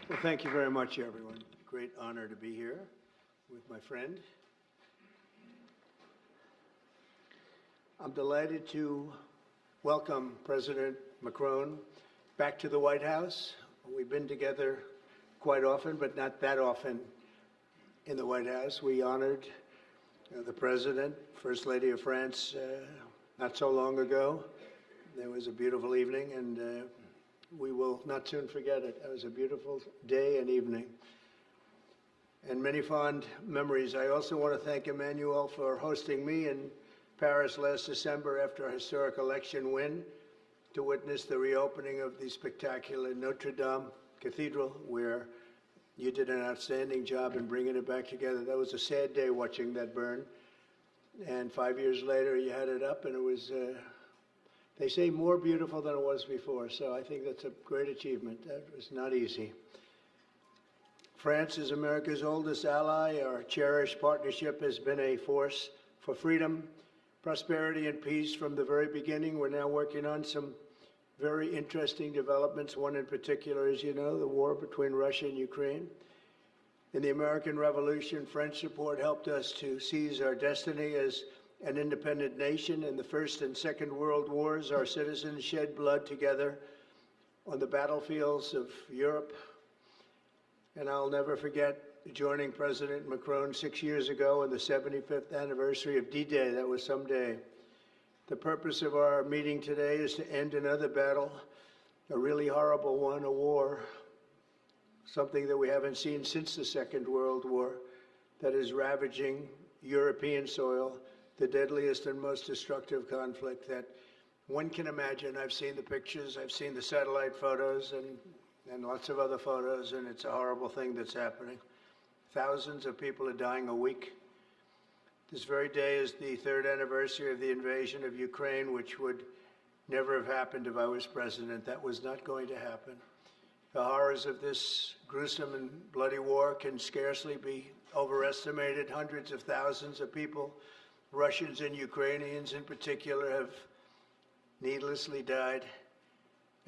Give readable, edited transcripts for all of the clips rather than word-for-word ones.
Well, thank you very much, everyone. Great honor to be here with my friend. I'm delighted to welcome President Macron back to the White House. We've been together quite often, but not that often in the White House. We honored the President, First Lady of France, not so long ago. There was a beautiful evening, and we will not soon forget it. It was a beautiful day and evening, and many fond memories. I also want to thank Emanuel for hosting me in Paris last December after a historic election win to witness the reopening of the spectacular Notre Dame Cathedral, where you did an outstanding job in bringing it back together. That was a sad day watching that burn, and 5 years later you had it up, and it was they say more beautiful than it was before, so I think that's a great achievement. That was not easy. France is America's oldest ally. Our cherished partnership has been a force for freedom, prosperity, and peace from the very beginning. We're now working on some very interesting developments. One in particular, as you know, the war between Russia and Ukraine. In the American Revolution, French support helped us to seize our destiny as an independent nation. In the First and Second World Wars, our citizens shed blood together on the battlefields of Europe. And I'll never forget joining President Macron 6 years ago on the 75th anniversary of D-Day. That was some day. The purpose of our meeting today is to end another battle, a really horrible one, a war, something that we haven't seen since the Second World War, that is ravaging European soil, the deadliest and most destructive conflict that one can imagine. I've seen the pictures, I've seen the satellite photos and lots of other photos, and it's a horrible thing that's happening. Thousands of people are dying a week. This very day is the 3rd anniversary of the invasion of Ukraine, which would never have happened if I was president. That was not going to happen. The horrors of this gruesome and bloody war can scarcely be overestimated. Hundreds of thousands of people, Russians and Ukrainians in particular, have needlessly died.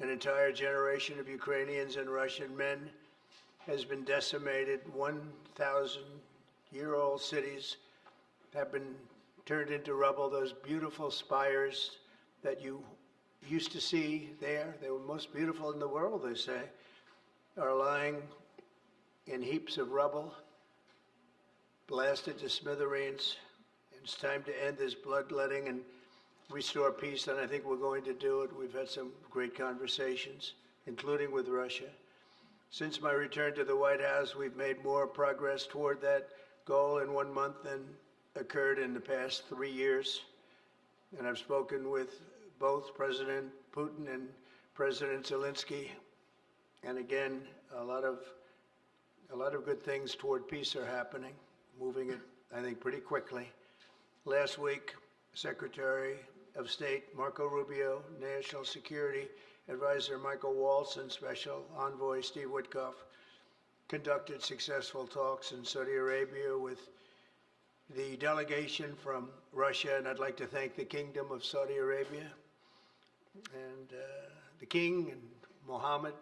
An entire generation of Ukrainians and Russian men has been decimated. 1,000-year-old cities have been turned into rubble. Those beautiful spires that you used to see there, they were most beautiful in the world, they say, are lying in heaps of rubble, blasted to smithereens. It's time to end this bloodletting and restore peace, and I think we're going to do it. We've had some great conversations, including with Russia. Since my return to the White House, we've made more progress toward that goal in 1 month than occurred in the past 3 years. And I've spoken with both President Putin and President Zelensky. And again, a lot of good things toward peace are happening, moving it, I think, pretty quickly. Last week, Secretary of State Marco Rubio, National Security Advisor Michael Waltz, and Special Envoy Steve Witkoff conducted successful talks in Saudi Arabia with the delegation from Russia, and I'd like to thank the Kingdom of Saudi Arabia and the King and Mohammed,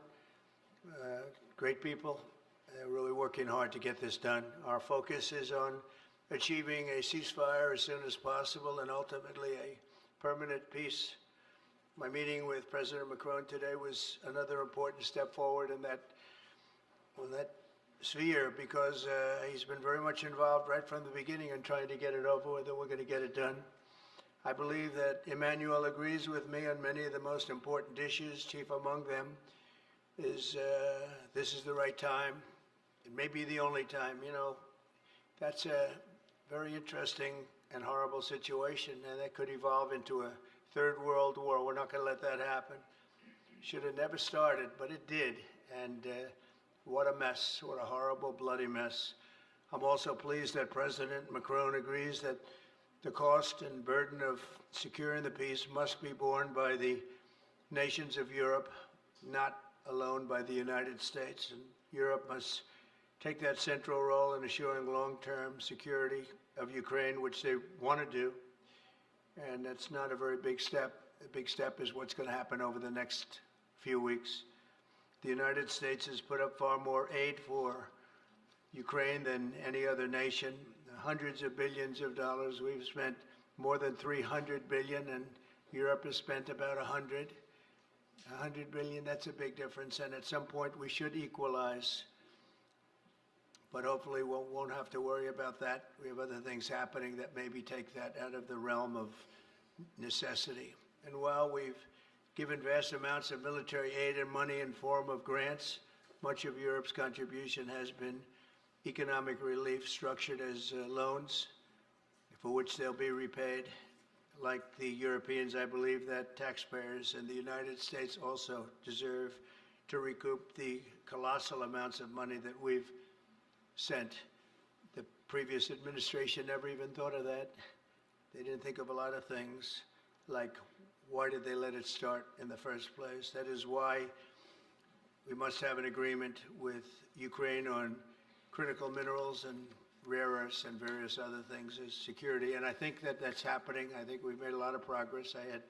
great people. They're really working hard to get this done. Our focus is on achieving a ceasefire as soon as possible and ultimately a permanent peace. My meeting with President Macron today was another important step forward in that sphere, because he's been very much involved right from the beginning in trying to get it over with, and we're going to get it done. I believe that Emanuel agrees with me on many of the most important issues. Chief among them is this is the right time. It may be the only time. You know, that's a very interesting and horrible situation, and that could evolve into a third world war. We're not going to let that happen. Should have never started, but it did. And what a mess, what a horrible, bloody mess. I'm also pleased that President Macron agrees that the cost and burden of securing the peace must be borne by the nations of Europe, not alone by the United States. And Europe must take that central role in assuring long-term security of Ukraine, which they want to do. And that's not a very big step. The big step is what's going to happen over the next few weeks. The United States has put up far more aid for Ukraine than any other nation. Hundreds of billions of dollars. We've spent more than 300 billion, and Europe has spent about 100 billion. That's a big difference, and at some point we should equalize. But hopefully we won't have to worry about that. We have other things happening that maybe take that out of the realm of necessity. And while we've given vast amounts of military aid and money in form of grants, much of Europe's contribution has been economic relief structured as loans for which they'll be repaid. Like the Europeans, I believe that taxpayers in the United States also deserve to recoup the colossal amounts of money that we've sent. The previous administration never even thought of that. They didn't think of a lot of things, like why did they let it start in the first place? That is why we must have an agreement with Ukraine on critical minerals and rare earths and various other things as security. And I think that that's happening. I think we've made a lot of progress. I had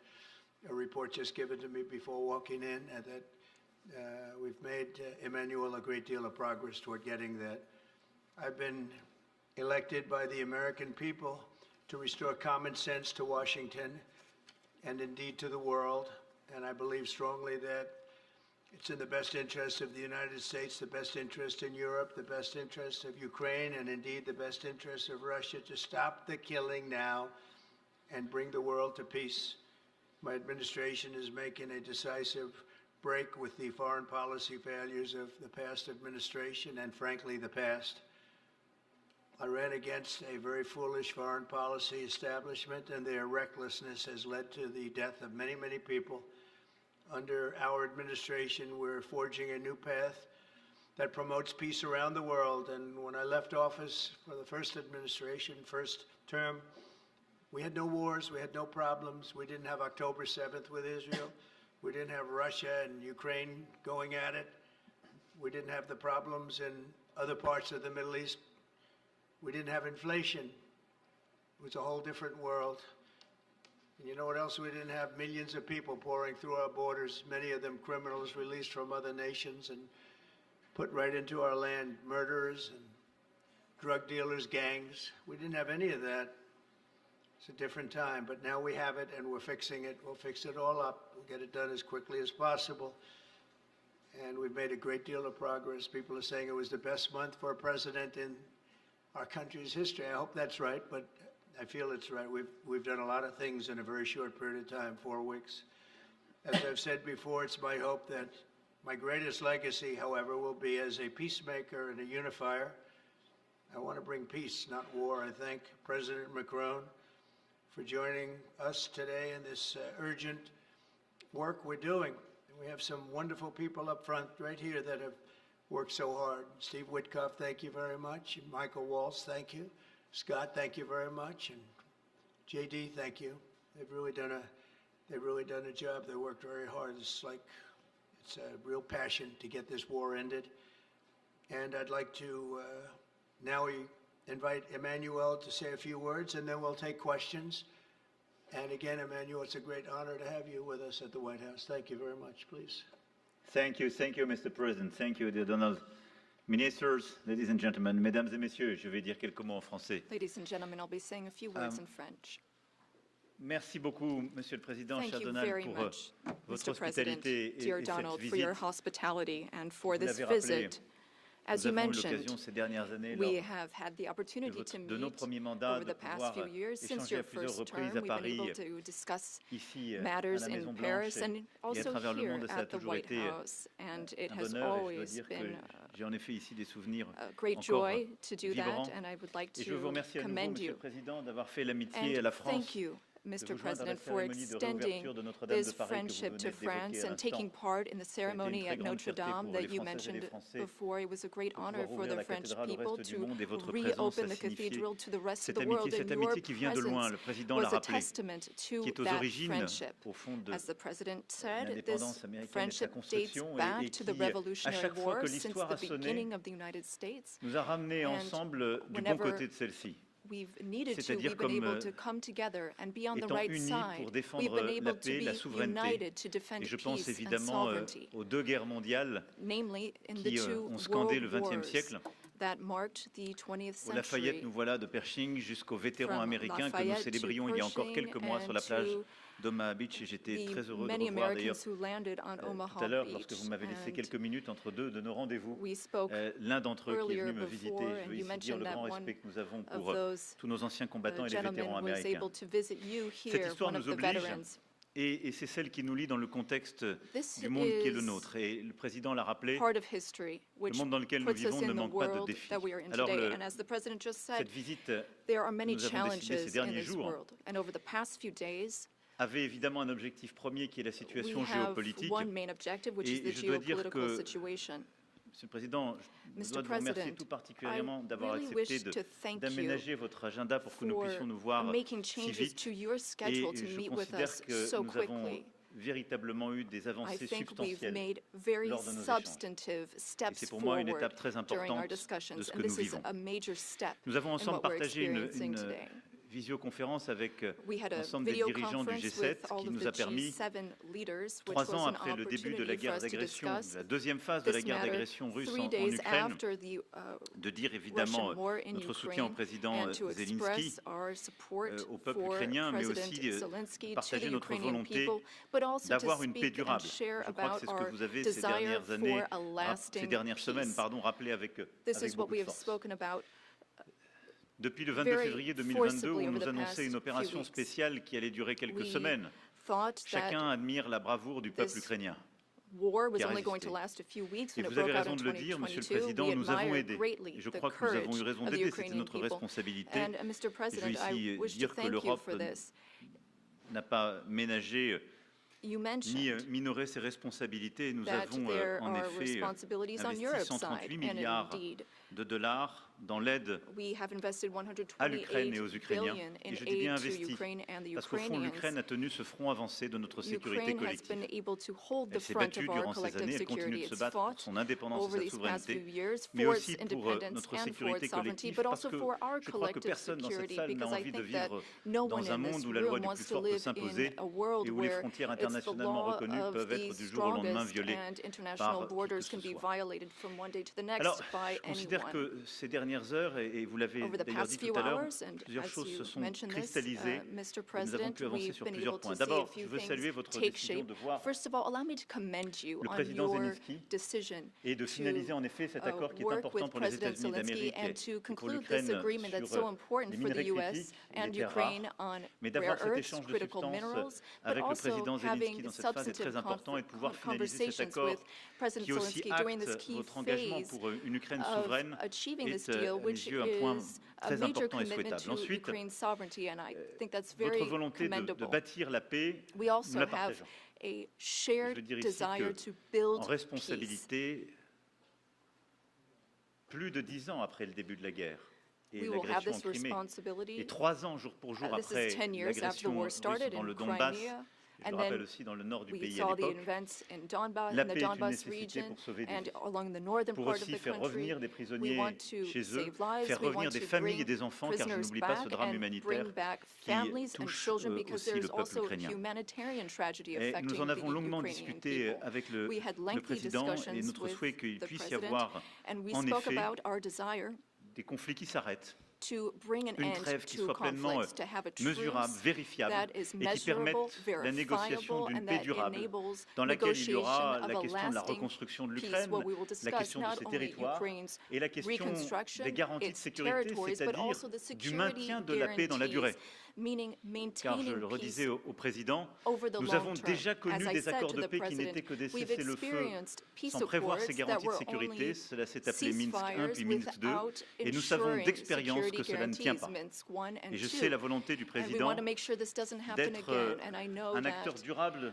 a report just given to me before walking in that we've made, Emmanuel, a great deal of progress toward getting that. I've been elected by the American people to restore common sense to Washington and indeed to the world. And I believe strongly that it's in the best interest of the United States, the best interest in Europe, the best interest of Ukraine, and indeed the best interest of Russia to stop the killing now and bring the world to peace. My administration is making a decisive break with the foreign policy failures of the past administration and, frankly, the past. I ran against a very foolish foreign policy establishment, and their recklessness has led to the death of many, many people. Under our administration, we're forging a new path that promotes peace around the world. And when I left office for the first administration, first term, we had no wars, we had no problems. We didn't have October 7th with Israel. We didn't have Russia and Ukraine going at it. We didn't have the problems in other parts of the Middle East. We didn't have inflation. It was a whole different world. And you know what else we didn't have? Millions of people pouring through our borders, many of them criminals released from other nations and put right into our land, murderers and drug dealers, gangs. We didn't have any of that. It's a different time, but now we have it and we're fixing it. We'll fix it all up. We'll get it done as quickly as possible. And we've made a great deal of progress. People are saying it was the best month for a president in our country's history. I hope that's right, but I feel it's right. We've done a lot of things in a very short period of time, 4 weeks. As I've said before, it's my hope that my greatest legacy, however, will be as a peacemaker and a unifier. I want to bring peace, not war. I thank President Macron for joining us today in this urgent work we're doing. And we have some wonderful people up front right here that have worked so hard. Steve Witkoff, thank you very much. And Michael Waltz, thank you. Scott, thank you very much, and JD, thank you. They've really done a job. They worked very hard. It's a real passion to get this war ended. And I'd like to now invite Emmanuel to say a few words, and then we'll take questions. And again, Emmanuel, it's a great honor to have you with us at the White House. Thank you very much, please. Thank you, Mr. President. Thank you, dear Donald. Ministers, ladies and gentlemen, mesdames et messieurs, je vais dire quelques mots en français. Ladies and gentlemen, I'll be saying a few words in French. Merci beaucoup, Monsieur le Président, Thank cher you Donald, very pour much, votre Mr. President, hospitalité dear et Donald, cette for your visite. hospitality and for Vous this l'avez rappelé, visit. As you nous avons eu mentioned, l'occasion ces dernières années we lors have had the opportunity to de nos meet premiers mandats over de the past pouvoir few years. Since échanger your à plusieurs first term, reprises à we've been Paris, able to discuss ici à matters la in Maison Paris Blanche and et à also travers le here monde, et ça a at the toujours White été House. And it un has bonheur, et je dois always dire que been j'ai en effet ici des souvenirs a great encore joy to do vibrants. that, and I would like Et je veux vous to remercier à nouveau, commend Monsieur you. le Président, d'avoir fait l'amitié à And la France. thank you, Mr. vous joindre à la President, for cérémonie de extending réouverture de Notre-Dame this de Paris que vous friendship venez to d'évoquer France à and taking l'instant. part in the une ceremony très at grande Notre fierté Dame pour that les you Françaises et les mentioned Français before. It was a great de honor pouvoir for ouvrir the la French cathédrale au people reste du to monde, et votre présence reopen a the signifié cathedral to the rest of cette the world, amitié, and cette your amitié qui vient de loin. presence Le président was l'a a rappelé, testament to qui est aux that origines, friendship. au fond, de As the President said, l'indépendance this américaine et de sa friendship dates construction, back et to the qui, à Revolutionary chaque fois War, que since l'histoire the a sonné, beginning of the United States. nous a ramenés And ensemble du bon whenever côté de celle-ci. we've needed to, C'est-à-dire we've been comme, able to come together and be on the étant right unis side. pour We've défendre been la able to paix, la be souveraineté. united to defend Et je pense peace and évidemment sovereignty, aux deux guerres mondiales namely in the qui two ont scandé le world XXe wars siècle. that marked the 20th Au Lafayette, century. nous voilà de Pershing jusqu'aux vétérans From américains que nous Lafayette to célébrions il y a encore Pershing quelques mois sur la and plage to d'Omaha Beach. Et j'étais the très heureux de many revoir d'ailleurs Americans who landed on tout à Omaha l'heure, lorsque vous Beach. m'avez laissé And quelques minutes entre deux de nos rendez-vous, we spoke l'un d'entre eux qui est earlier venu me visiter. before, Je and veux you ici dire mentioned le that grand one respect que nous avons of pour those tous nos anciens combattants et les vétérans gentlemen was américains. able to visit you Cette here, histoire one of nous the oblige, veterans. et c'est celle qui nous lie dans le contexte This du monde qui est le is nôtre. Et le président l'a rappelé, part of history, which monde dans lequel nous puts us vivons ne in the manque pas de world défis. that we are in Alors, today. le- And as the president just cette said, visite there are many nous avons décidé ces challenges in derniers this jours world. And over the past few days, avait évidemment un objectif premier qui est la we situation have géopolitique. one main objective, which Et is the je dois dire geopolitical que- situation. Monsieur le Président, je Mr. dois vous remercier President, tout particulièrement d'avoir really accepté wish to thank d'aménager votre agenda pour que nous for puissions nous voir making si changes vite. to your Et schedule to je meet with considère us que so nous avons quickly. véritablement eu des I avancées think we've substantielles. made very lors de nos échanges. substantive Et steps c'est pour moi une forward étape très during our importante de discussions, ce and que nous this is vivons. a major step Nous avons in ensemble what we're partagé experiencing une today. visioconférence avec We had a l'ensemble des video dirigeants du conference G7 with all qui of nous a the permis, G7 leaders, which 3 ans was an après le début de la opportunity for guerre us to d'agression, discuss la deuxième phase de la this guerre matter d'agression russe 3 en days Ukraine, after the de dire évidemment Russian war in notre soutien au Ukraine, président and to Zelensky, express our support au peuple for ukrainien, mais President aussi Zelensky, to partager the notre Ukrainian volonté people, but also to d'avoir une paix speak and durable. share Je crois que about c'est ce our que vous avez ces desire dernières années, for a lasting ces dernières semaines, peace. pardon, rappelé avec This is what beaucoup we de have force. spoken about Depuis le 22 very février 2022, forcibly on over nous the annonçait past une opération few weeks. spéciale qui allait durer quelques We semaines. thought that Chacun admire la bravoure du peuple this ukrainien. war was qui a only going résisté. to last a few weeks Et when it vous avez broke out raison in de le dire, Monsieur le 2022. Président, We nous avons admire aidé. greatly Et je the crois que nous avons eu courage raison of the d'aider, c'était Ukrainian notre people. responsabilité. And Mr. Je veux President, ici I wish to dire que thank you l'Europe for this. n'a pas ménagé You ni mentioned minoré ses responsabilités. Nous that avons there en are effet responsibilities on investi Europe's 138 side, and milliards indeed, de dollars dans l'aide we have invested à l'Ukraine et aux 128 Ukrainiens. billion in Et je dis bien aid to investi, Ukraine and the parce qu'au fond, l'Ukraine Ukrainians. a tenu ce front avancé de notre sécurité Ukraine has been collective. able to hold the Elle s'est front battue of our durant ces collective années, elle continue security. de se It's battre pour fought son indépendance et over sa these past few souveraineté, years mais for aussi its pour independence notre and for sécurité its sovereignty, collective, but parce also que for our je crois que collective personne dans cette security, salle n'a because I envie de think that vivre no one dans un in this monde où la loi room du wants plus to fort peut live s'imposer in a world et où les where frontières it's the internationalement law reconnues of peuvent the être du jour au lendemain strongest violées and international par qui que borders ce can be soit. violated from one day to the next Alors, by je considère anyone. que ces dernières heures, et vous l'avez Over the d'ailleurs dit past few tout à l'heure, hours, and plusieurs as choses se you sont mentioned this, cristallisées. Mr. Et nous avons President, pu avancer we've sur been plusieurs able to points. see a D'abord, few je veux things saluer votre take décision shape. de voir First of all, allow me to commend you le on président your Zelensky decision et de to finaliser en effet cet accord qui est work important with pour les President États-Unis Zelensky d'Amérique and et to pour conclude this l'Ukraine agreement that's so sur important les for the minerais U.S. critiques et and les terres Ukraine rares. on Mais rare d'avoir cet earths, échange de critical substances minerals, but avec le also président Zelensky having dans cette phase est substantive très important et de pouvoir finaliser conversations cet accord with President qui aussi Zelensky during this acte key votre engagement phase pour une Ukraine of souveraine achieving this est deal, à mes which yeux un point is a très major important et commitment souhaitable. to Ensuite, Ukraine's sovereignty, and I think that's very votre volonté de commendable. bâtir la paix, We nous also la have partageons. a Je shared veux dire ici desire que, to build en peace. responsabilité, plus de 10 ans après le début de la guerre et We will have l'agression en this Crimée, responsibility. et 3 ans jour pour jour This après is 10 years after the l'agression war russe started dans in le Donbass, Crimea, et je and le rappelle then aussi dans le nord du we pays à saw the l'époque, events in Donbass, la in the paix est une Donbass nécessité region, pour sauver des and vies, along the northern pour part of aussi the faire country. revenir des We prisonniers want to chez eux, save lives. faire We revenir want des to familles et bring des enfants, car je prisoners n'oublie pas ce back drame and humanitaire bring back qui families and touche children, because aussi there's le peuple also a ukrainien. humanitarian tragedy Et affecting nous en avons the longuement Ukrainian discuté people. avec We had le lengthy président et discussions notre with souhait qu'il the puisse y president, avoir and we en spoke effet about our desire des conflits qui s'arrêtent, to bring an une end trêve qui to soit pleinement conflicts, to have a mesurable, truce vérifiable that is et qui permette measurable, la négociation verifiable, d'une and paix that durable enables dans laquelle il y aura negotiation la of a question de la lasting reconstruction de peace, l'Ukraine, where we will la discuss question de not ses only territoires Ukraine's et la question reconstruction, des garanties de its sécurité, territories, but c'est-à-dire also the du security maintien de la paix dans la durée. guarantees, meaning Car je maintaining le peace redisais au président, over the nous long avons term. déjà As connu I des said accords to de the paix qui president, n'étaient que des we've cessez-le-feu experienced peace sans prévoir ces accords that garanties de were sécurité. only Cela s'est appelé Minsk 1 ceasefires puis Minsk 2. without Et nous savons ensuring d'expérience security que cela ne tient guarantees, pas. Minsk 1 and Et je 2. sais la volonté du And we président want to make sure this doesn't happen d'être again. And I know un acteur that durable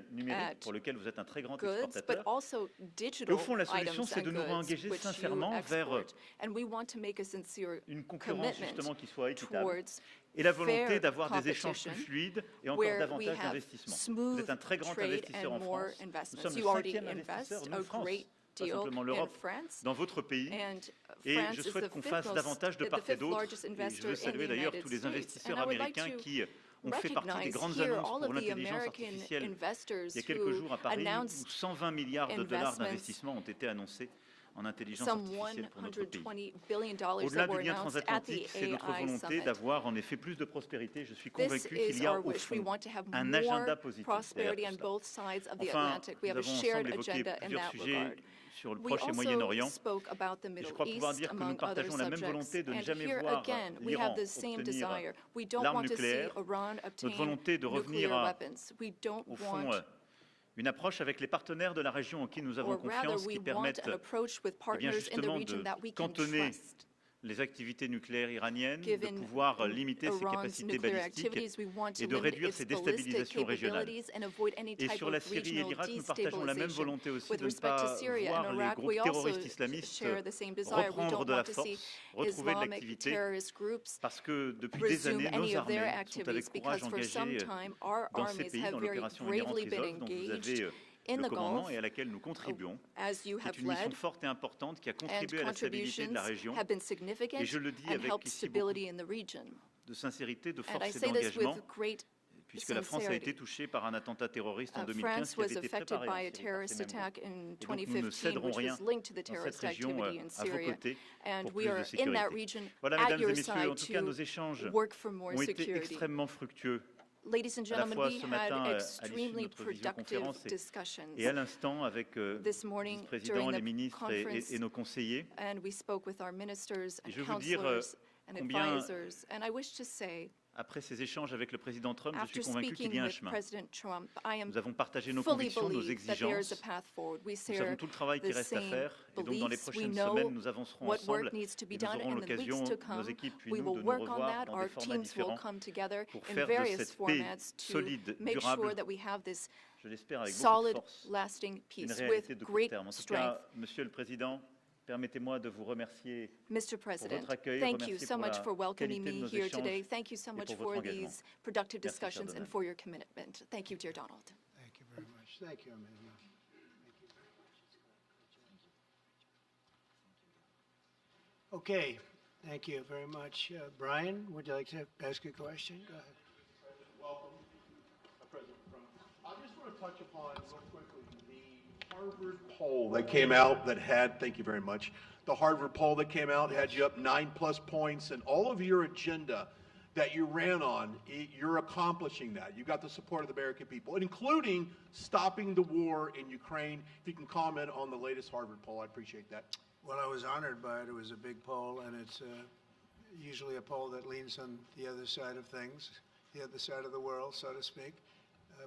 numérique pour lequel vous êtes un très grand goods, but exportateur. also Et digital au fond, la solution, items c'est de and nous goods réengager which you sincèrement vers export. And we want to make a sincere une concurrence justement commitment qui soit équitable towards et la volonté fair d'avoir des échanges plus competition fluides et encore where we davantage have d'investissements. Vous smooth êtes un très grand trade investisseur and en more France. Nous investments. sommes le You already 5e investisseur, invest nous, a France, great pas deal simplement in l'Europe, France. dans votre pays. And Et France je is souhaite the qu'on fifth fasse davantage de the part et fifth d'autre. largest Et je investor veux in the saluer d'ailleurs United tous les States. investisseurs And I would like américains to qui ont fait partie des recognize grandes here annonces all pour of the l'intelligence American artificielle investors il y a quelques who jours à Paris, où announced 120 milliards de dollars investments, d'investissement ont été annoncés en intelligence some artificielle pour notre pays. $120 billion Au-delà that were du lien announced at the transatlantique, c'est notre AI volonté summit. d'avoir en effet plus de prospérité. Je suis This convaincu qu'il is y a our au wish. We fond want to have un more agenda positif prosperity derrière on tout both sides of the Enfin, Atlantic. We nous have a avons shared ensemble évoqué agenda in plusieurs that sujets regard. sur le We Proche et also Moyen-Orient. spoke about the Et je Middle crois pouvoir East, dire que nous among other partageons la même subjects. volonté de ne And jamais here voir again, we l'Iran have the same obtenir desire. We don't l'arme want to see nucléaire. Iran obtain Notre volonté de revenir nuclear à, weapons. We don't au fond, want, une approche avec les partenaires de la région en qui nous avons or rather, confiance, we qui want permettent an approach with eh bien, partners in the justement region de that we can cantonner trust. les activités nucléaires iraniennes, de Given pouvoir limiter ses Iran's capacités nuclear balistiques activities, we want to et de limit réduire its ses ballistic déstabilisations régionales. capabilities and avoid any Et type sur la of Syrie et regional l'Irak, nous partageons la même destabilization. volonté aussi With de ne respect to pas Syria and voir les Iraq, groupes we also terroristes islamistes share the same desire. We reprendre don't de la want to see force, retrouver de Islamic l'activité, terrorist groups parce que depuis des resume années, any nos of their armées sont avec activities courage because for some engagées time our dans ces armies pays, have dans very l'opération Inherent bravely been Resolve, dont vous engaged avez in le the commandement Gulf, et à laquelle nous contribuons, as you qui est have une mission led, forte et importante qui a and contribué à la stabilité de contributions la région. have been significant Et je le dis and avec helped ici beaucoup stability in the region. de sincérité, de And I force et say this d'engagement, with great puisque la France a été sincerity. touchée par un attentat terroriste en 2015 France qui was avait été affected préparé by en a Syrie par terrorist ces mêmes attack groupes. in Et donc nous ne 2015, céderons which rien was linked to the dans cette terrorist région activity in à vos Syria. côtés And pour we plus de are in that sécurité. region Voilà, at mesdames et your messieurs, en side tout cas, nos to échanges work for more ont été security. extrêmement fructueux, Ladies and à la gentlemen, fois we ce had matin à l'issue de extremely notre productive visioconférence discussions et à l'instant avec le this morning vice-président, during les the ministres conference, et nos conseillers. and we spoke with our ministers Et and je veux dire counselors and combien, advisors. And I wish to say, après ces échanges avec le président Trump, je suis after convaincu qu'il y speaking a un with chemin. President Trump, I am Nous avons partagé nos fully convictions, nos believe that there is a exigences. path forward. We Nous savons share tout le travail qui the reste à same faire. Et donc, dans les beliefs. We prochaines know semaines, nous avancerons what ensemble. work needs to be Et nous done aurons in the l'occasion, weeks to nos come. équipes puis We nous, will de nous work on revoir that. dans Our des formats teams will différents come together pour in faire de various cette paix formats to solide, make durable, sure that we have this je l'espère avec beaucoup solid, de force, lasting une peace réalité with de court great terme. En tout strength. cas, Monsieur le Président, permettez-moi de vous remercier Mr. pour President, votre accueil, thank you remercier so pour much la for welcoming qualité de me nos here échanges today. Thank you so et much pour for votre engagement. these productive Merci, cher discussions and Donald. for your commitment. Thank you, dear Donald. Thank you very much. Thank you, Emmanuel. Okay, thank you very much. Brian, would you like to ask a question? Go ahead. Welcome, President Trump. I just want to touch upon real quickly the Harvard poll that came out that had, thank you very much, the Harvard poll that came out had you up 9+ points, and all of your agenda that you ran on, you're accomplishing that. You got the support of the American people, including stopping the war in Ukraine. If you can comment on the latest Harvard poll, I'd appreciate that. Well, I was honored by it. It was a big poll, and it's usually a poll that leans on the other side of things, the other side of the world, so to speak.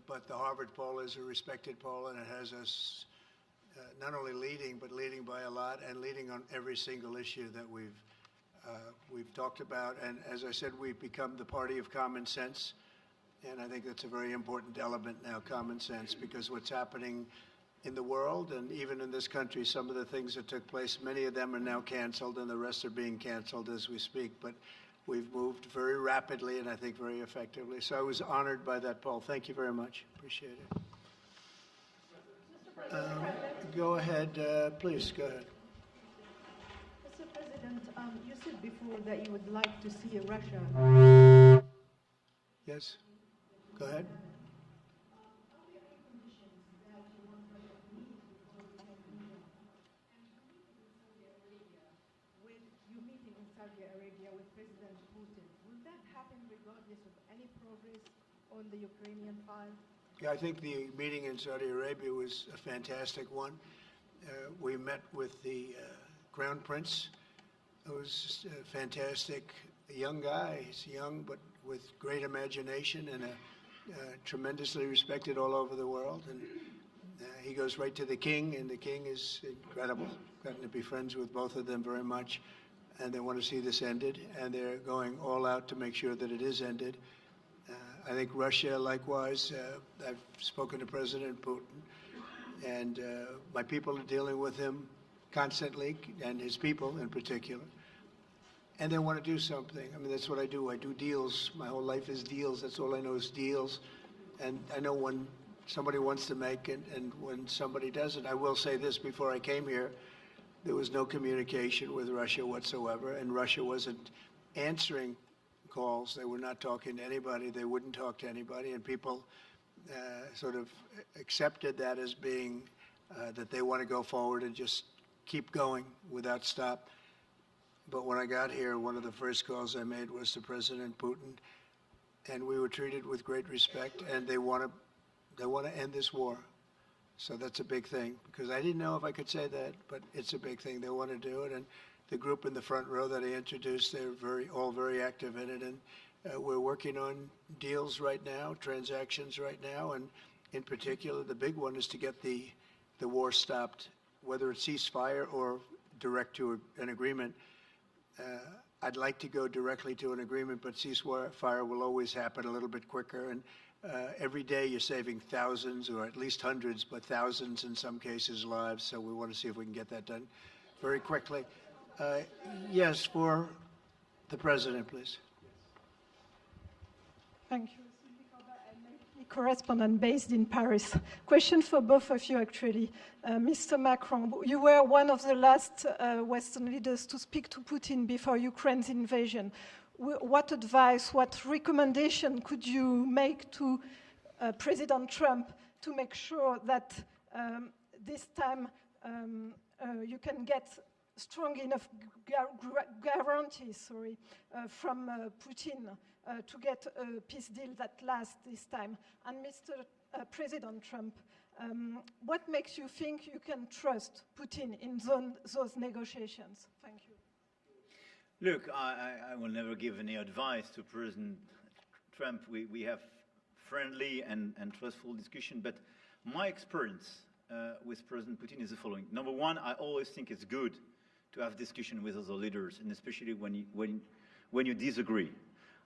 But the Harvard poll is a respected poll, and it has us not only leading, but leading by a lot, and leading on every single issue that we've talked about. And as I said, we've become the party of common sense, and I think that's a very important element now, common sense, because what's happening in the world and even in this country, some of the things that took place, many of them are now canceled, and the rest are being canceled as we speak. But we've moved very rapidly and I think very effectively. So I was honored by that poll. Thank you very much. Appreciate it. Go ahead, please, go ahead. Mr. President, you said before that you would like to see Russia. Yes, go ahead. With you meeting in Saudi Arabia with President Putin, will that happen regardless of any progress on the Ukrainian file? Yeah, I think the meeting in Saudi Arabia was a fantastic one. We met with the Crown Prince, who's a fantastic young guy. He's young, but with great imagination and tremendously respected all over the world. And he goes right to the king, and the king is incredible. Gotten to be friends with both of them very much, and they want to see this ended, and they're going all out to make sure that it is ended. I think Russia, likewise, I've spoken to President Putin, and my people are dealing with him constantly, and his people in particular. And they want to do something. I mean, that's what I do. I do deals. My whole life is deals. That's all I know is deals. And I know when somebody wants to make and when somebody doesn't. I will say this, before I came here, there was no communication with Russia whatsoever, and Russia wasn't answering calls. They were not talking to anybody. They wouldn't talk to anybody, and people sort of accepted that as being that they want to go forward and just keep going without stop. But when I got here, one of the first calls I made was to President Putin, and we were treated with great respect, and they want to end this war. So that's a big thing, because I didn't know if I could say that, but it's a big thing. They want to do it, and the group in the front row that I introduced, they're all very active in it, and we're working on deals right now, transactions right now, and in particular, the big one is to get the war stopped, whether it's ceasefire or direct to an agreement. I'd like to go directly to an agreement, but ceasefire will always happen a little bit quicker, and every day you're saving thousands, or at least hundreds, but thousands in some cases lives, so we want to see if we can get that done very quickly. Yes, for the President, please. Thank you. Correspondent based in Paris. Question for both of you, actually. Mr. Macron, you were one of the last Western leaders to speak to Putin before Ukraine's invasion. What advice, what recommendation could you make to President Trump to make sure that this time you can get strong enough guarantees from Putin to get a peace deal that lasts this time? And Mr. President Trump, what makes you think you can trust Putin in those negotiations? Thank you. Look, I will never give any advice to President Trump. We have friendly and trustful discussion, but my experience with President Putin is the following. Number one, I always think it's good to have discussion with other leaders, and especially when you disagree.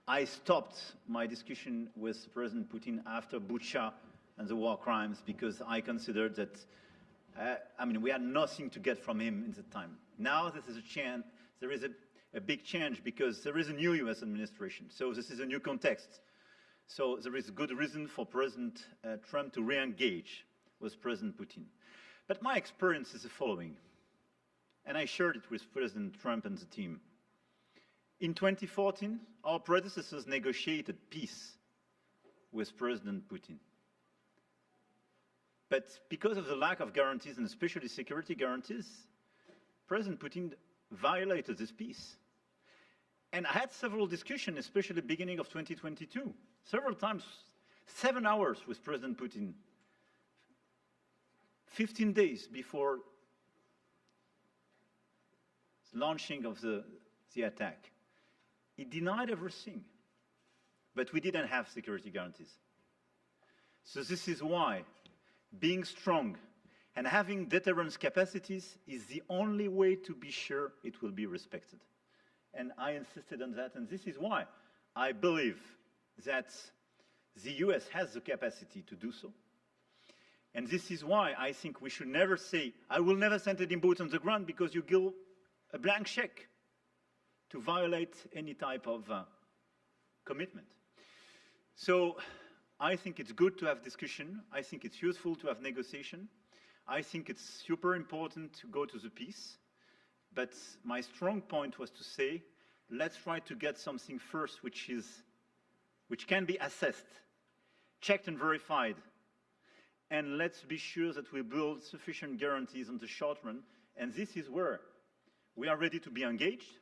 I stopped my discussion with President Putin after Bucha and the war crimes because I considered that, we had nothing to get from him in the time. Now this is a chance, there is a big change because there is a new US administration. So this is a new context. So there is good reason for President Trump to re-engage with President Putin. But my experience is the following, and I shared it with President Trump and the team. In 2014, our predecessors negotiated peace with President Putin. But because of the lack of guarantees, and especially security guarantees, President Putin violated this peace. And I had several discussions, especially beginning of 2022, several times, 7 hours with President Putin, 15 days before the launching of the attack. He denied everything, but we didn't have security guarantees. So this is why being strong and having deterrence capacities is the only way to be sure it will be respected. And I insisted on that, and this is why I believe that the US has the capacity to do so. And this is why I think we should never say, I will never send any boots on the ground, because you give a blank check to violate any type of commitment. So I think it's good to have discussion. I think it's useful to have negotiation. I think it's super important to go to the peace. But my strong point was to say, let's try to get something first which can be assessed, checked and verified. And let's be sure that we build sufficient guarantees on the short run. And this is where we are ready to be engaged.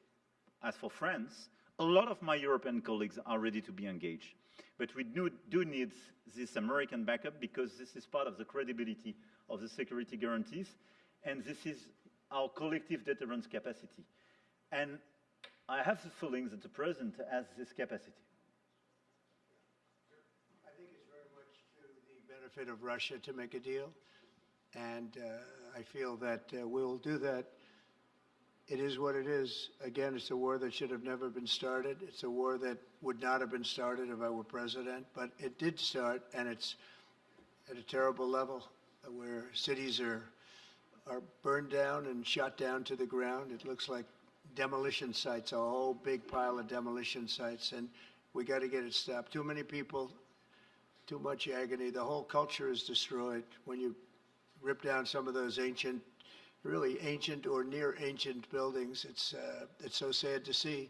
As for France, a lot of my European colleagues are ready to be engaged. But we do need this American backup, because this is part of the credibility of the security guarantees, and this is our collective deterrence capacity. And I have the feeling that the President has this capacity. I think it's very much to the benefit of Russia to make a deal, and I feel that we'll do that. It is what it is. Again, it's a war that should have never been started. It's a war that would not have been started if I were president, but it did start, and it's at a terrible level where cities are burned down and shot down to the ground. It looks like demolition sites, a whole big pile of demolition sites, and we got to get it stopped. Too many people too much agony. The whole culture is destroyed when you rip down some of those ancient, really ancient or near ancient buildings. It's so sad to see,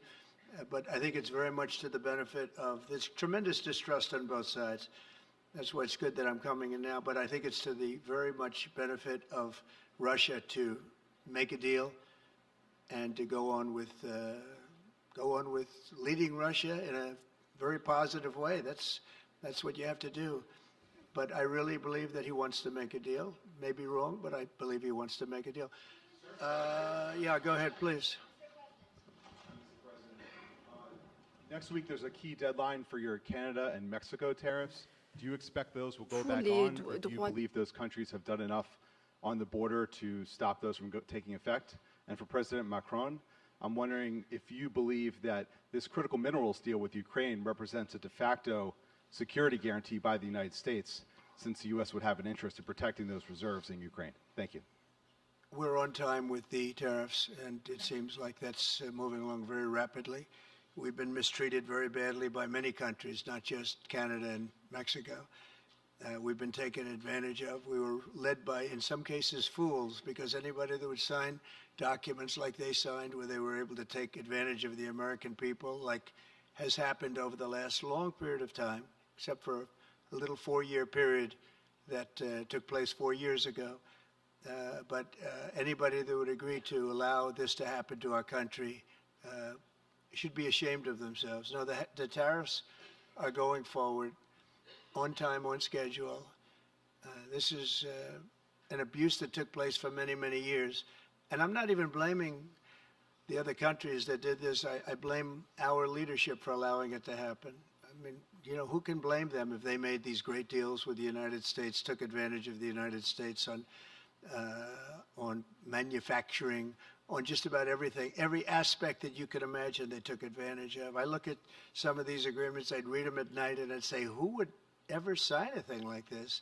but I think it's very much to the benefit of this tremendous distrust on both sides. That's why it's good that I'm coming in now, but I think it's to the very much benefit of Russia to make a deal and to go on with leading Russia in a very positive way. That's what you have to do. But I really believe that he wants to make a deal. Maybe wrong, but I believe he wants to make a deal. Yeah, go ahead, please. Next week, there's a key deadline for your Canada and Mexico tariffs. Do you expect those will go Tous back les on? Or do you droits- believe those countries have done enough on the border to stop those from taking effect? And for President Macron, I'm wondering if you believe that this critical minerals deal with Ukraine represents a de facto security guarantee by the United States, since the U.S. would have an interest in protecting those reserves in Ukraine. Thank you. We're on time with the tariffs, and it seems like that's moving along very rapidly. We've been mistreated very badly by many countries, not just Canada and Mexico. We've been taken advantage of. We were led by, in some cases, fools, because anybody that would sign documents like they signed, where they were able to take advantage of the American people, like has happened over the last long period of time, except for a little 4-year period that took place 4 years ago. But anybody that would agree to allow this to happen to our country should be ashamed of themselves. No, the tariffs are going forward on time, on schedule. This is an abuse that took place for many, many years. And I'm not even blaming the other countries that did this. I blame our leadership for allowing it to happen. I mean, you know, who can blame them if they made these great deals with the United States, took advantage of the United States on manufacturing, on just about everything, every aspect that you could imagine they took advantage of. I look at some of these agreements, I'd read them at night, and I'd say, who would ever sign a thing like this?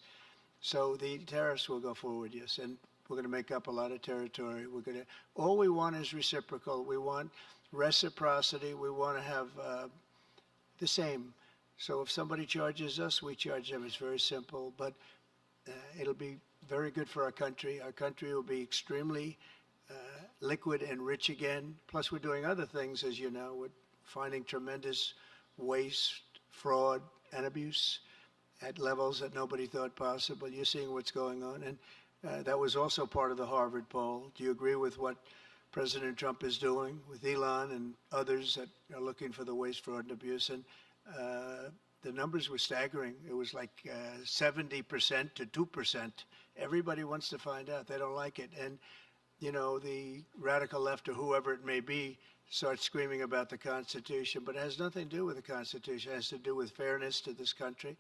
So the tariffs will go forward, yes, and we're going to make up a lot of territory. All we want is reciprocal. We want reciprocity. We want to have the same. So if somebody charges us, we charge them. It's very simple, but it'll be very good for our country. Our country will be extremely liquid and rich again. Plus, we're doing other things, as you know. We're finding tremendous waste, fraud, and abuse at levels that nobody thought possible. You're seeing what's going on. And that was also part of the Harvard poll. Do you agree with what President Trump is doing with Elon and others that are looking for the waste, fraud, and abuse? And the numbers were staggering. It was like 70% to 2%. Everybody wants to find out. They don't like it. And you know, the radical left or whoever it may be starts screaming about the Constitution, but it has nothing to do with the Constitution. It has to do with fairness to this country.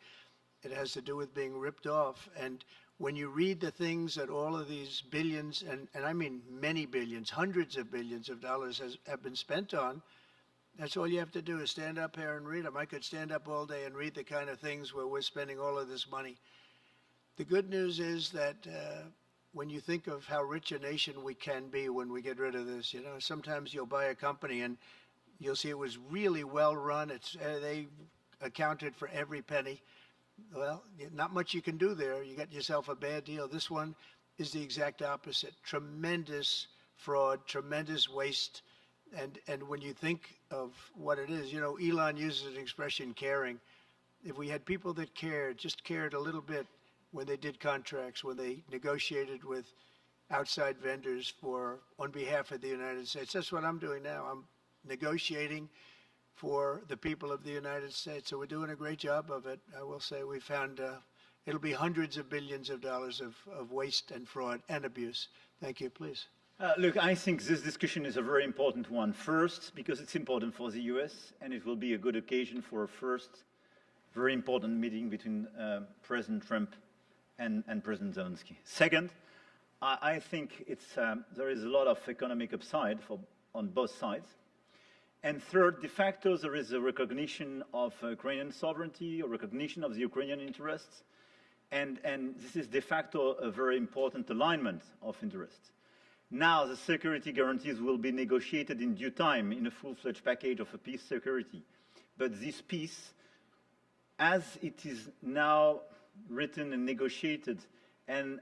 It has to do with being ripped off. And when you read the things that all of these billions, and I mean many billions, hundreds of billions of dollars have been spent on, that's all you have to do is stand up here and read them. I could stand up all day and read the kind of things where we're spending all of this money. The good news is that when you think of how rich a nation we can be when we get rid of this, you know, sometimes you'll buy a company and you'll see it was really well run. They accounted for every penny. Well, not much you can do there. You got yourself a bad deal. This one is the exact opposite. Tremendous fraud, tremendous waste. And when you think of what it is, you know, Elon uses an expression, caring. If we had people that cared, just cared a little bit, when they did contracts, when they negotiated with outside vendors on behalf of the United States. That's what I'm doing now. I'm negotiating for the people of the United States. So we're doing a great job of it. I will say we found it'll be hundreds of billions of dollars of waste and fraud and abuse. Thank you. Please. Look, I think this discussion is a very important one. First, because it's important for the US, and it will be a good occasion for a first very important meeting between President Trump and President Zelensky. Second, I think there is a lot of economic upside on both sides. And third, de facto, there is a recognition of Ukrainian sovereignty, a recognition of the Ukrainian interests, and this is de facto a very important alignment of interests. Now, the security guarantees will be negotiated in due time in a full-fledged package of a peace security. But this peace as it is now written and negotiated, and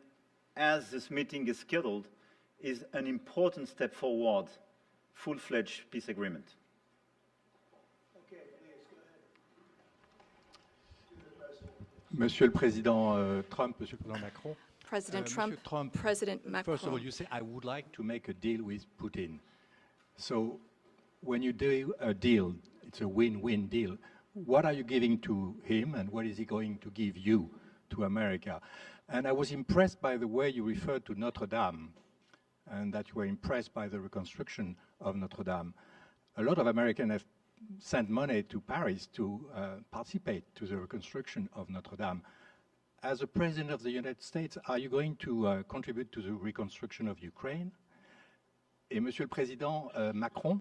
as this meeting is scheduled, is an important step forward, full-fledged peace agreement. Okay, please, go ahead. To the President. Monsieur le Président Trump, Monsieur le Président Macron. President Monsieur Trump, President Macron. First of all, you say, I would like to make a deal with Putin. So when you do a deal, it's a win-win deal. What are you giving to him, and what is he going to give you, to America? And I was impressed by the way you referred to Notre Dame, and that you were impressed by the reconstruction of Notre Dame. A lot of Americans have sent money to Paris to participate to the reconstruction of Notre Dame. As a President of the United States, are you going to contribute to the reconstruction of Ukraine? Et Monsieur le Président Macron,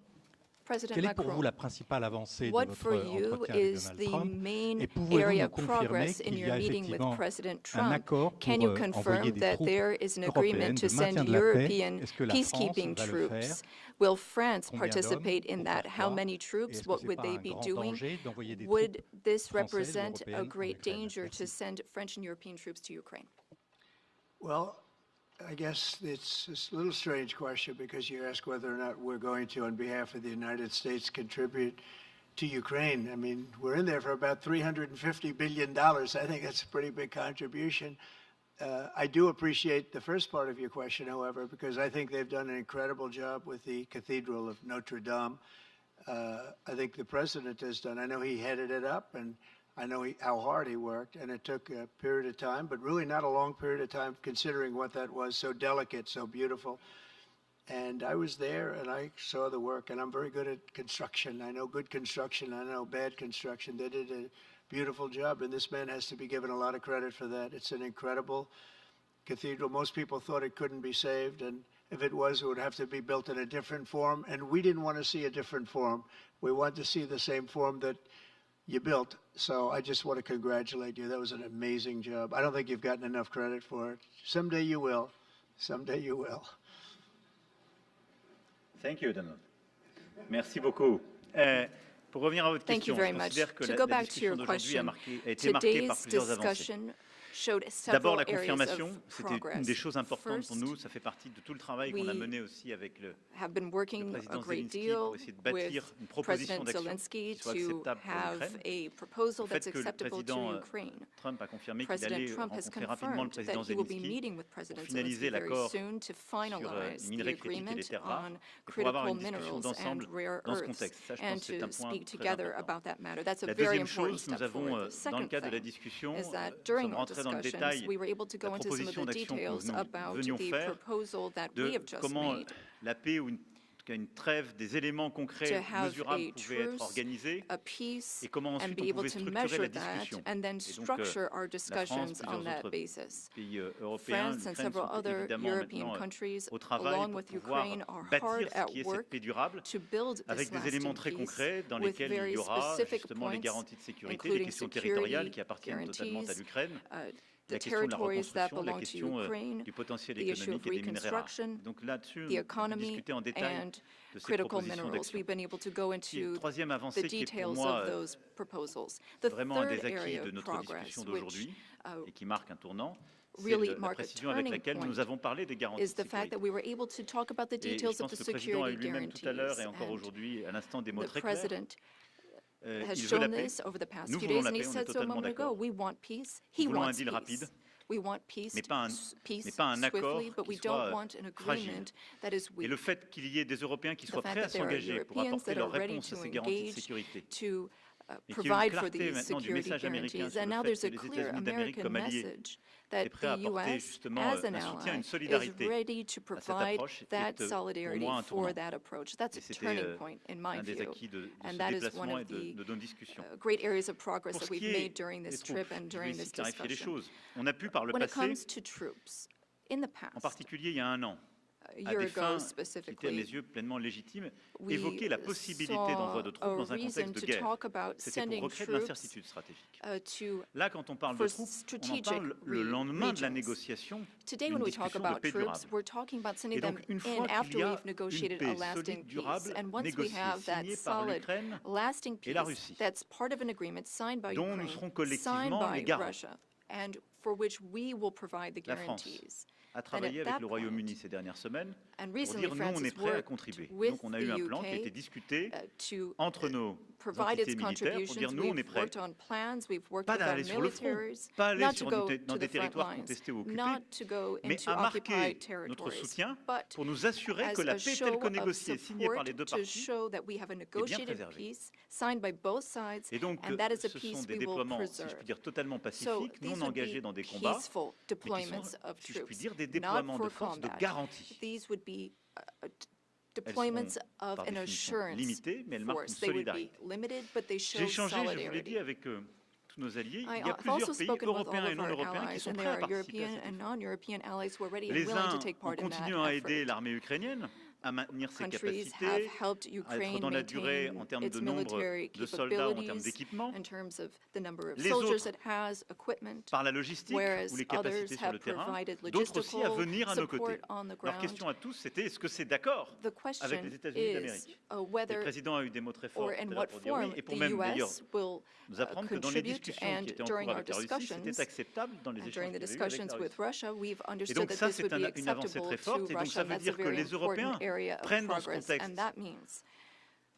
President quelle est pour Macron, vous la principale avancée de what votre for you entretien avec is Donald the Trump? main Et pouvez-vous area nous of confirmer progress in qu'il y your a meeting with effectivement President un Trump? accord Can pour you envoyer confirm des that troupes there is an européennes agreement to de maintien send de la paix? European Est-ce que la France peacekeeping va le troops? faire? Will France Combien participate d'hommes? in that? Pourquoi? How many Et troops? est-ce que What c'est would pas they un be grand doing? danger d'envoyer des Would troupes this françaises ou represent a européennes en great Ukraine? danger to Merci. send French and European troops to Ukraine? Well, I guess it's a little strange question because you ask whether or not we're going to, on behalf of the United States, contribute to Ukraine. I mean, we're in there for about $350 billion. I think that's a pretty big contribution. I do appreciate the first part of your question, however, because I think they've done an incredible job with the Cathedral of Notre Dame. I think the president has done. I know he headed it up, and I know how hard he worked, and it took a period of time, but really not a long period of time considering what that was, so delicate, so beautiful. And I was there, and I saw the work, and I'm very good at construction. I know good construction. I know bad construction. They did a beautiful job, and this man has to be given a lot of credit for that. It's an incredible cathedral. Most people thought it couldn't be saved, and if it was, it would have to be built in a different form, and we didn't want to see a different form. We wanted to see the same form that you built. So I just want to congratulate you. That was an amazing job. I don't think you've gotten enough credit for it. Someday you will. Someday you will. Thank you, Donald. Merci beaucoup. Pour revenir à votre Thank you question, very je much. considère que To la go back to discussion your d'aujourd'hui a question, été marquée par today's plusieurs avancées. discussion showed D'abord, several la areas confirmation, of c'était une progress. des choses importantes pour First, nous. Ça fait partie de tout le travail qu'on a we mené aussi avec le have been working a président great Zelensky deal pour essayer de bâtir with une proposition President d'action Zelensky qui soit to acceptable pour have l'Ukraine. a proposal Le fait that's que le acceptable to président Ukraine. Trump a confirmé qu'il President allait Trump has rencontrer rapidement le confirmed président that he will be Zelensky meeting with pour President finaliser Zelensky very l'accord soon to sur finalize les the minerais critiques et les agreement terres rares on et pour avoir critical une discussion minerals and d'ensemble rare dans ce earths contexte. Ça, je and pense que c'est to un point speak très together important. about that matter. That's a La very deuxième important chose, nous step avons, forward. The dans le second cadre de la thing discussion, is that nous during sommes our rentrés dans le discussions, détail we were able to la go into some of proposition the d'action que details nous about venions the faire proposal that we de have just comment made la paix ou une trêve, des éléments to concrets, have mesurables a pouvaient être truce, organisés a peace, et comment and ensuite be on able pouvait to structurer measure la that discussion. and then Et donc, structure our la France, discussions on plusieurs that autres basis. pays européens, France and l'Ukraine several sont other évidemment European maintenant countries, au travail along pour with pouvoir Ukraine, are hard bâtir ce at qui est cette work paix durable to build avec this des éléments lasting très peace concrets dans with lesquels il very y aura specific justement les points, garanties de sécurité, les including questions security territoriales qui appartiennent totalement à l'Ukraine, the la question de la territories that reconstruction, la belong to question Ukraine, du potentiel the issue économique of et des minerais rares. reconstruction, Donc là-dessus, the on peut economy, discuter en détail and de ces critical propositions minerals. d'action. We've been able to go into Troisième the avancée qui est pour details moi of those proposals. The vraiment un third des acquis area de of notre progress, discussion which d'aujourd'hui et qui marque un tournant, c'est really la mark a précision avec turning laquelle point nous avons parlé des garanties is de the fact sécurité. that we were able to talk about the Et je details of pense the que le président a eu security lui-même tout à l'heure et encore guarantees. aujourd'hui, à l'instant, des mots The très clairs. president has Il veut la shown paix. this over the past Nous few voulons days, la and he paix, on est said so a totalement moment ago. d'accord. We want peace. He Nous voulons un wants deal peace. rapide, We want peace, mais pas un accord swiftly, but we qui soit don't want an fragile. agreement that is Et le weak. fait qu'il y ait des Européens qui The soient fact prêts à that there are s'engager pour Europeans apporter that leur are ready réponse à to ces garanties de engage sécurité. to Et qu'il y ait une provide for clarté these maintenant du security message américain guarantees. sur And le now fait there's que a les clear États-Unis d'Amérique American comme alliés message est that prêt à the apporter U.S., justement as an un soutien, ally, une is solidarité ready to à cette provide approche that est pour solidarity moi un for tournant. that approach. That's Et a c'était turning point, in my un des view. acquis de And ce that is one déplacement et of the de nos discussions. great areas of progress Pour that ce we've qui est made during des this troupes, trip and je vais during ici this clarifier les discussion. choses. On a pu par le When it passé, comes to troops, in the en past, particulier il y a un an, à year des ago fins qui étaient à mes specifically, yeux pleinement légitimes, we évoquer la possibilité saw d'envoi de troupes a dans un reason contexte de to guerre. talk about C'était pour sending recréer de troops l'incertitude stratégique. to Là, quand on parle de for troupes, on en strategic parle le lendemain de la regions. négociation Today, d'une when we talk discussion de about paix troops, durable. we're talking about sending Et them donc, une in fois qu'il after y a we've une negotiated paix a lasting solide, peace. durable, And once we négociée, have that signée par solid, l'Ukraine lasting et la peace, Russie, that's part of an agreement signed by dont nous Ukraine, serons signed collectivement les by garants. Russia, and for which we will provide the La France guarantees. a travaillé at avec that le Royaume-Uni point, ces dernières semaines and pour recently, dire nous, France on has est prêt à worked contribuer. with Donc on a eu un the plan qui a UK, été discuté to entre nos provide entités its militaires pour dire contributions. nous, on est We've prêts. worked on plans, we've worked Pas with our d'aller sur le front, militaries, pas aller not to sur go dans to des the front territoires lines, contestés ou occupés, not to go mais into à marquer occupied notre territories, soutien but pour nous assurer as que la a paix telle show que of négociée et signée par support les deux to parties show that we have a negotiated préservée. peace signed by both sides, Et donc, and that is a ce sont peace des we will déploiements, si je preserve. puis dire, totalement So pacifiques, these non would engagés be dans des combats, peaceful mais qui deployments sont, of si je puis troops, dire, des not déploiements for de force de combat. garantie. These would be Elles deployments sont, of par an définition, assurance limitées, mais elles marquent une force. They would be solidarité. limited, but they show J'ai échangé, je vous l'ai dit, solidarity. avec tous nos alliés. Il y a I've also plusieurs pays spoken with all européens et of non our européens qui allies, sont and prêts there à are participer à European cet and effort. non-European allies who are ready and Les willing uns to take ont part in that continué à aider effort. l'armée ukrainienne à maintenir ses Countries have capacités, helped à être Ukraine dans la durée en maintain termes its de nombre military de soldats ou en termes capabilities d'équipement, in terms of the number of Les soldiers autres it has, equipment, par la logistique whereas ou les others capacités sur have le terrain, provided d'autres aussi à logistical venir à nos support côtés. on the Leur ground. question à tous, c'était est-ce que c'est d'accord The avec question les États-Unis is d'Amérique? Le whether président a eu des mots très forts or tout à in l'heure what pour dire oui, form et pour the même d'ailleurs U.S. will nous apprendre que dans les contribute, discussions and qui étaient en during cours our avec la Russie, discussions, c'était acceptable dans les and échanges during the qu'il y a eu avec discussions la with Russie. Russia, we've Et understood donc that ça, this c'est would be une avancée acceptable très to forte, et donc Russia, ça and veut that's a dire que very les Européens important area of prennent dans ce progress, contexte and that means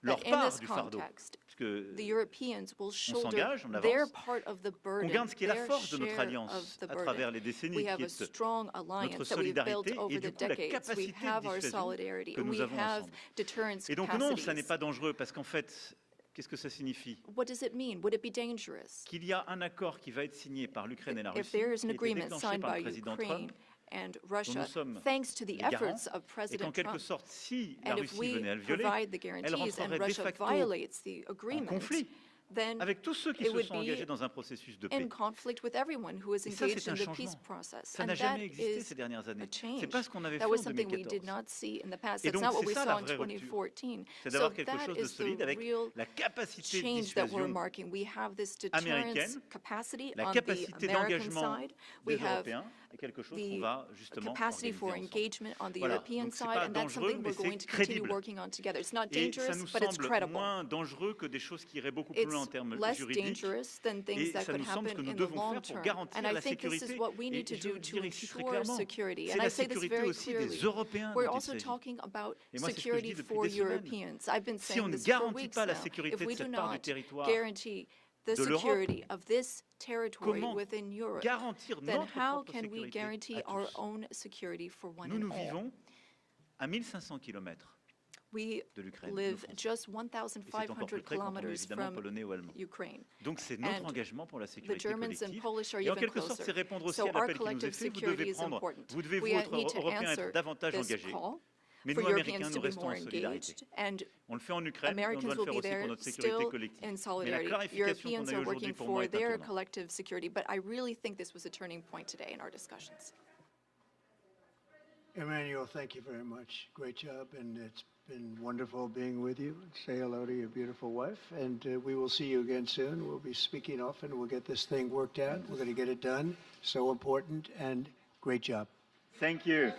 leur that in part this du fardeau, context, puisque the Europeans will shoulder s'engage, on their avance, part of the on burden, garde ce qui est la their force de notre share alliance of the à travers burden. les décennies, We qui have a est strong notre alliance that we've built solidarité et over du the coup la decades. We capacité have de our dissuasion solidarity, que and nous we avons have ensemble. deterrence Et donc non, ça n'est capacities. pas dangereux, parce qu'en fait, qu'est-ce que ça signifie? What does it mean? Would it be dangerous? Qu'il y a un accord qui va être signé par l'Ukraine et la If Russie, there is qui an a été agreement déclenché signed par by le président Ukraine Trump, and dont Russia, nous sommes thanks to the les garants, efforts of et qu'en President quelque Trump, sorte, si la and if Russie we venait à le violer, provide the elle guarantees and rentrerait de Russia facto violates the en agreement, conflit then avec tous ceux qui it se would sont be engagés dans un processus de in paix. conflict with everyone who is Et ça, engaged c'est in un the peace changement. process. Ça And n'a that jamais existé is ces dernières années. a change. C'est pas ce qu'on avait That fait was en something we did 2014. not see in the past. Et That's donc, not what c'est we ça saw la in vraie rupture. 2014. C'est So d'avoir quelque that chose de is solide the avec real la capacité de change that we're dissuasion marking. We have this américaine, deterrence capacity la on the capacité American d'engagement side. des We have Européens, et quelque chose qu'on the va justement capacity for organiser ensemble. engagement on the Voilà. European Donc, c'est side, pas and that's dangereux, something mais we're going c'est to continue crédible. working on together. It's not Et ça dangerous, nous but it's semble credible. moins dangereux que des choses qui iraient beaucoup plus loin en It's termes less juridiques. dangerous than things Et that ça could nous semble ce happen que nous in the devons long faire pour term. garantir And I la think this sécurité. is what we Et need to je veux do le to dire ici très ensure clairement, security. c'est And la I say this sécurité very aussi des clearly. Européens We're dont il also s'agit. talking about Et moi, c'est ce que je security dis depuis for des semaines. Europeans. I've been Si on saying ne this for garantit weeks pas la now. sécurité If de we do cette part du not territoire guarantee the de l'Europe, security of this territory comment within Europe, garantir then notre how propre can we sécurité guarantee à our tous? own security for one Nous, and nous all? vivons à 1500 km We de l'Ukraine, de live France. just Et c'est encore 1,500 plus près quand on est kilometers évidemment from polonais ou allemand. Ukraine. Donc c'est notre And engagement pour la The sécurité Germans and collective. Polish are Et en even quelque sorte, closer. c'est répondre aussi So à our l'appel qui nous est collective fait. Vous security devez is prendre, important. vous devez, We vous, autres need to Européens, answer être davantage this engagés. call Mais for nous, Europeans Américains, to nous be restons more en solidarité. engaged, and On le fait en Ukraine, mais on Americans doit le will faire be aussi pour there notre sécurité still collective. in Mais la solidarity. clarification qu'on Europeans a eue are aujourd'hui working pour moi for est un their tournant. collective security, but I really think this was a turning point today in our discussions. Emmanuel, thank you very much. Great job, and it's been wonderful being with you. Say hello to your beautiful wife, and we will see you again soon. We'll be speaking often. We'll get this thing worked out. We're going to get it done. So important, and great job. Thank you.